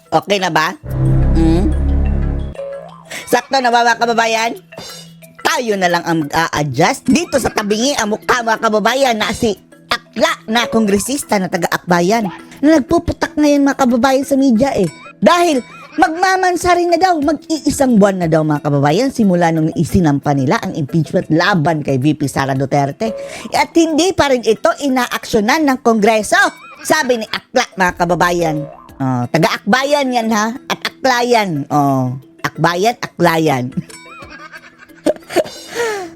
Okay na ba? Sakto na ba mga kababayan? Tayo na lang ang mag-a-adjust dito sa tabingi ang mukha mga kababayan na si Akla na kongresista na taga-akbayan na nagpuputak ngayon mga kababayan sa media Dahil magmamansari na daw, mag-iisang buwan na daw mga kababayan simula nung isinampa nila ang impeachment laban kay VP Sara Duterte. At hindi pa rin ito inaaksyonan ng Kongreso. Sabi ni Akla mga kababayan. Taga-akbayan yan ha, at aklayan. Akbayan, aklayan.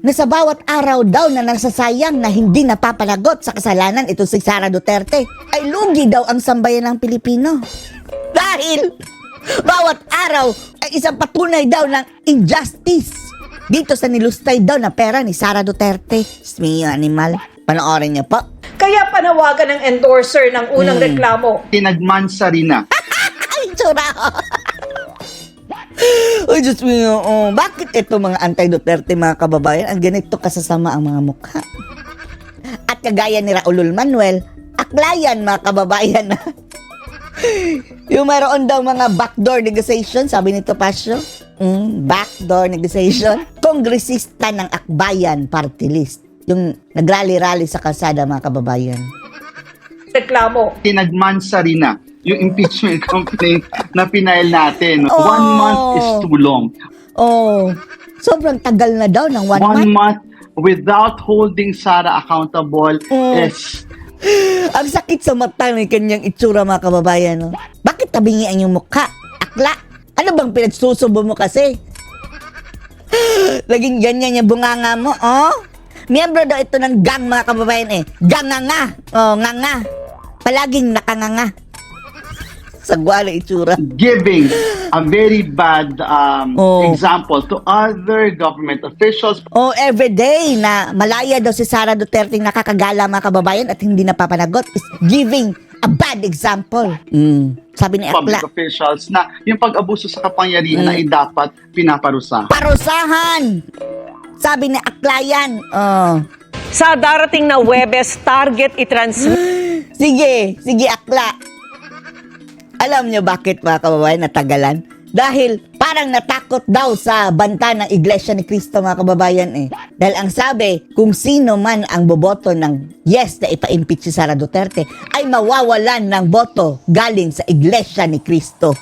Na sa bawat araw daw na nasasayang na hindi napapalagot sa kasalanan ito si Sara Duterte, ay lugi daw ang sambayan ng Pilipino. Dahil bawat araw ay isang patunay daw ng injustice dito sa nilustay daw na pera ni Sara Duterte. Smiyo animal. Panoorin niyo po. Kaya panawagan ng endorser ng unang reklamo. Tinagmansari na. Ay, tsura! Uy, Diyos mo, bakit ito mga anti-Duterte mga kababayan ang ganito kasasama ang mga mukha? At kagaya ni Raul Manuel, aklayan mga kababayan na yung mayroon daw mga backdoor negotiation, sabi ni Topacio. Backdoor negotiation. Kongresista ng Akbayan Party List. Yung nagrally-rally sa kalsada mga kababayan. Reklamo. Tinagmansari na yung impeachment complaint na pinail natin. 1 Oh. month is too long. Sobrang tagal na daw ng 1 1 month. month without holding Sara accountable is Ang sakit sa mata ng kanyang itsura mga kababayan. No? Bakit tabingi ang iyong mukha? Akla, ano bang pinagsusubo mo kasi? Laging ganyan yung bunganga mo, Miyembro daw ito ng gang mga kababayan Ganganga. Nganga. Palaging nakanganga. Sagwa na itsura. giving a very bad example to other government officials. Everyday na malaya daw si Sara Duterte nakakagala mga kababayan at hindi napapanagot is giving a bad example. Sabi ni Public Akla. officials na yung pag-abuso sa kapangyarihan ay dapat pinaparusahan. Parusahan! Sabi ni Akla yan. Sa darating na Huwebes, target i-transmit. Sige Akla. Alam niyo bakit mga kababayan natagalan? Dahil parang natakot daw sa banta ng Iglesia ni Cristo mga kababayan Dahil ang sabi, kung sino man ang boboto ng yes na ipa-impeach si Sara Duterte ay mawawalan ng boto galing sa Iglesia ni Cristo.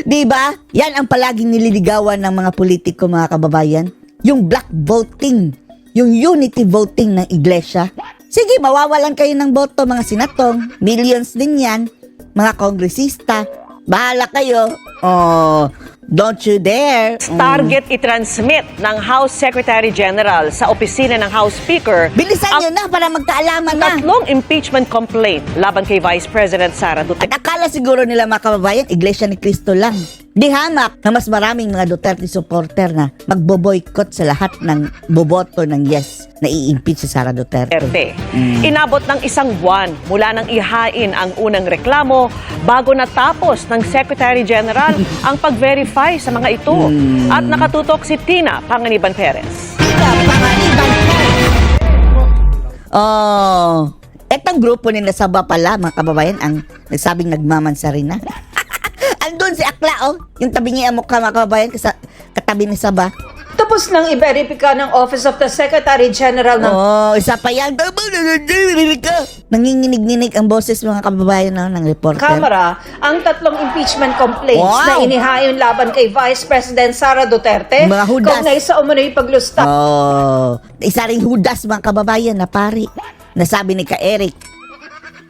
Diba? Yan ang palaging nililigawan ng mga politiko mga kababayan. Yung black voting, yung unity voting ng Iglesia. Sige, mawawalan kayo ng boto mga senatong, millions din yan, mga kongresista. Bahala kayo. Don't you dare. Target i-transmit ng House Secretary General sa opisina ng House Speaker Bilisan nyo na para magkaalaman na. tatlong impeachment complaint laban kay Vice President Sara Duterte. At akala siguro nila mga kababayan, Iglesia ni Cristo lang. Di hamak na mas maraming mga Duterte supporter na magboboykot sa lahat ng boboto ng yes na i-impeach si Sara Duterte. Inabot ng isang buwan mula nang ihain ang unang reklamo bago natapos ng Secretary General ang pag-verify sa mga ito. At nakatutok si Tina Panganiban Perez. Etong grupo ni Nasaba pala, mga kababayan, ang nagsabing nagmamansari na. Andun si Akla, yung tabingi ang mukha, mga kababayan, katabi ni Saba. Tapos nang i-verify ng Office of the Secretary General ng Isa pa yan. Nanginginig-nginig ang boses mga kababayan ng reporter. Kamara ang tatlong impeachment complaints Wow. na inihayon laban kay Vice President Sara Duterte Mga hudas. kaugnay sa umano'y paglusta. Isa ring hudas mga kababayan na pari. Nasabi ni Ka Eric,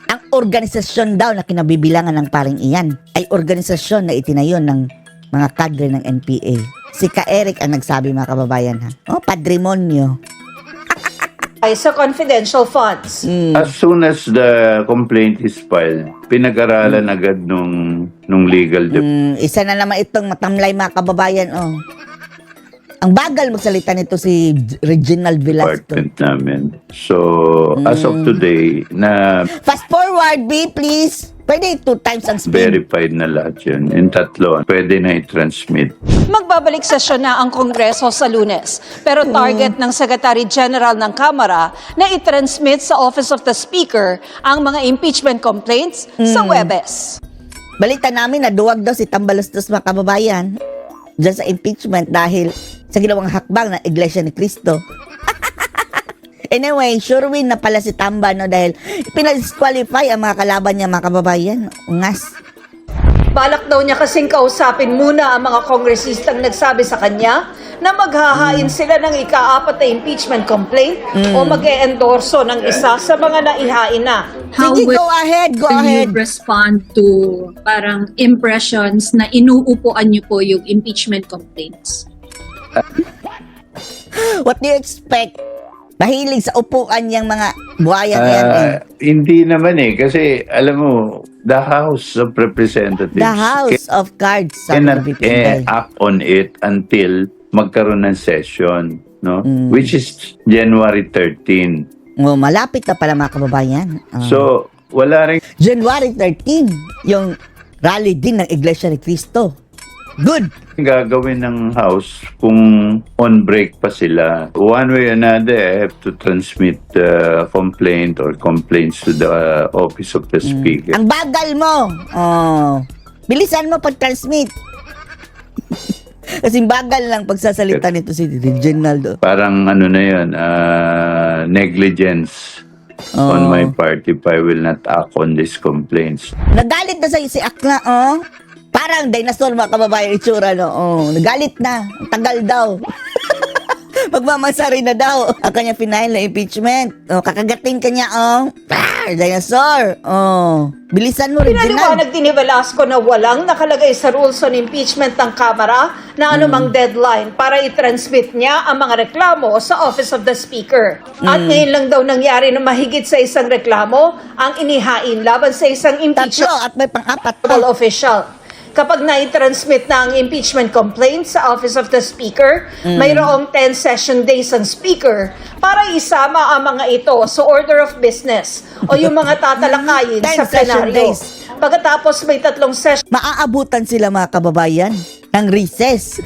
ang organisasyon daw na kinabibilangan ng paring iyan ay organisasyon na itinayo ng mga kadre ng NPA. Si Ka Eric ang nagsabi mga kababayan patrimonyo. Ay sa confidential funds. As soon as the complaint is filed, pinag-aralan agad nung legal department. Isa na naman itong matamlay mga kababayan. Ang bagal magsalita nito si Reginald Velasco. Namin. So, as of today, na Fast forward, B, please. Pwede 2 times ang speed. verified na lahat yun. In tatlo, pwede na i-transmit. Magbabalik sesyon na ang Kongreso sa Lunes. Pero target ng Secretary General ng Kamara na i-transmit sa Office of the Speaker ang mga impeachment complaints sa Huwebes. Balita namin na duwag daw si Tambalustos mga kababayan dyan sa impeachment dahil sa ginawang hakbang ng Iglesia ni Cristo. Anyway, sure win na pala si Tamba, no, dahil pinadisqualify ang mga kalaban niya mga kababayan. Ungas. Balak daw niya kasing kausapin muna ang mga kongresistang nagsabi sa kanya na maghahain sila ng ika-4 na impeachment complaint o mag-e-endorso ng isa sa mga naihain na. How Sige, will go ahead, go ahead. you respond to parang impressions na inuupuan niyo po yung impeachment complaints? What do you expect? Mahilig sa upuan niyang mga buhayan yan. Hindi naman kasi alam mo, the House of Representatives The House of Cards. cannot act on it until magkaroon ng session, no? Which is January 13. Oh, malapit na pala mga kababayan. So, wala rin January 13, yung rally din ng Iglesia ni Cristo. Good! gagawin ng House kung on break pa sila. One way or another, I have to transmit complaint or complaints to the office of the Speaker. Ang bagal mo! Oh. Bilisan mo pag-transmit. Kasi bagal lang pagsasalita nito si Reginaldo. Parang ano na yun, negligence on my part if I will not act on these complaints. Nagalit na sa'yo si Akla, oh. Parang dinosaur mga kababayan itsura, no? Oh, nagalit na. Ang tagal daw. Magmamansari na daw ang kanya final na impeachment. Oh, kakagating kanya, oh. Dinosaur. Oh. Bilisan mo, Reginald. Pinaliwanag din ni Velasco na walang nakalagay sa rules on impeachment ng Kamara na anumang deadline para i-transmit niya ang mga reklamo sa Office of the Speaker. At ngayon lang daw nangyari na mahigit sa isang reklamo ang inihain laban sa isang Tatlo impeachment at may pang-apat pa. official. Kapag na-transmit na ang impeachment complaint sa Office of the Speaker, mayroong 10 session days ang Speaker para isama ang mga ito sa order of business o yung mga tatalakayin 10 sa session plenaryo. days. Pagkatapos may 3 session Maaabutan sila mga kababayan ng recess.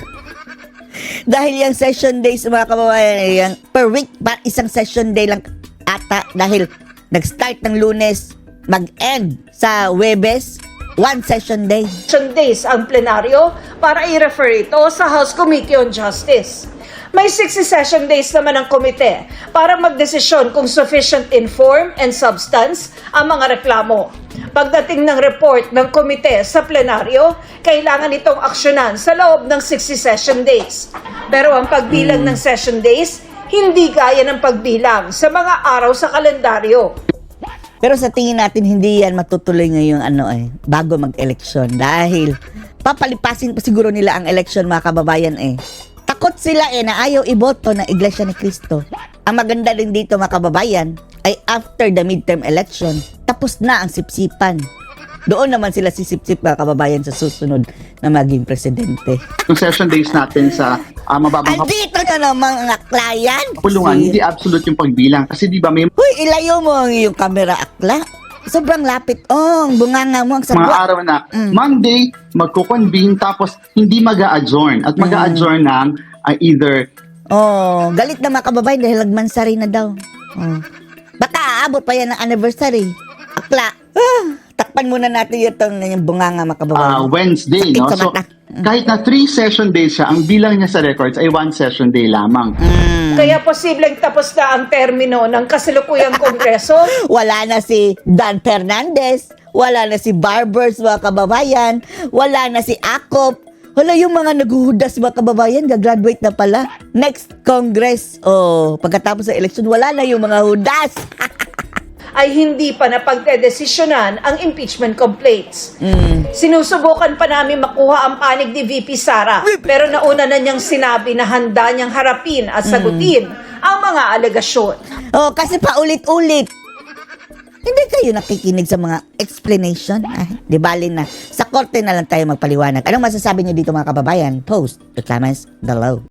Dahil yung session days mga kababayan, yung per week, isang session day lang ata dahil nag-start ng Lunes, mag-end sa Webes, 1 session day. days ang plenaryo para i-refer ito sa House Committee on Justice. May 60 session days naman ang komite para magdesisyon kung sufficient in form and substance ang mga reklamo. Pagdating ng report ng komite sa plenaryo, kailangan itong aksyonan sa loob ng 60 session days. Pero ang pagbilang ng session days, hindi gaya ng pagbilang sa mga araw sa kalendaryo. Pero sa tingin natin, hindi yan matutuloy ngayong bago mag-eleksyon. Dahil papalipasin pa siguro nila ang eleksyon mga kababayan Takot sila na ayaw iboto ng Iglesia ni Cristo. Ang maganda din dito mga kababayan ay after the midterm election, tapos na ang sipsipan. Doon naman sila sisipsip mga kababayan sa susunod na maging presidente. Yung session days natin sa mababang Andito na naman ang aklayan. kapulungan, hindi absolute yung pagbilang. Kasi di ba may Huy, ilayo mo ang iyong camera, akla. Sobrang lapit. Oh, ang bunganga mo ang mga sabwa. araw na Monday, magko-convene tapos hindi mag-a-adjourn. At mag-a-adjourn ng either Oh, galit na mga kababayan dahil nagmansari na daw. Oh. Baka aabot pa yan ng anniversary. Akla. Takpan muna natin yung bunganga mga kababayan. Wednesday. Sakit No? sa So, mata. kahit na 3 session days siya, ang bilang niya sa records ay 1 session day lamang. Kaya posibleng tapos na ang termino ng kasalukuyang kongreso. Wala na si Dan Fernandez. Wala na si Barbers mga kababayan. Wala na si Akop. Wala yung mga naghuhudas mga kababayan, gagraduate na pala. Next Congress. Oh, pagkatapos ng election, wala na yung mga hudas. ay hindi pa napagdedesisyonan ang impeachment complaints. Sinusubukan pa namin makuha ang panig ni VP Sara, pero nauna na niyang sinabi na handa niyang harapin at sagutin ang mga alegasyon. Oh, kasi paulit-ulit. Hindi kayo nakikinig sa mga explanation? Di bali na. Sa korte na lang tayo magpaliwanag. Anong masasabi niyo dito mga kababayan? Post your comments below.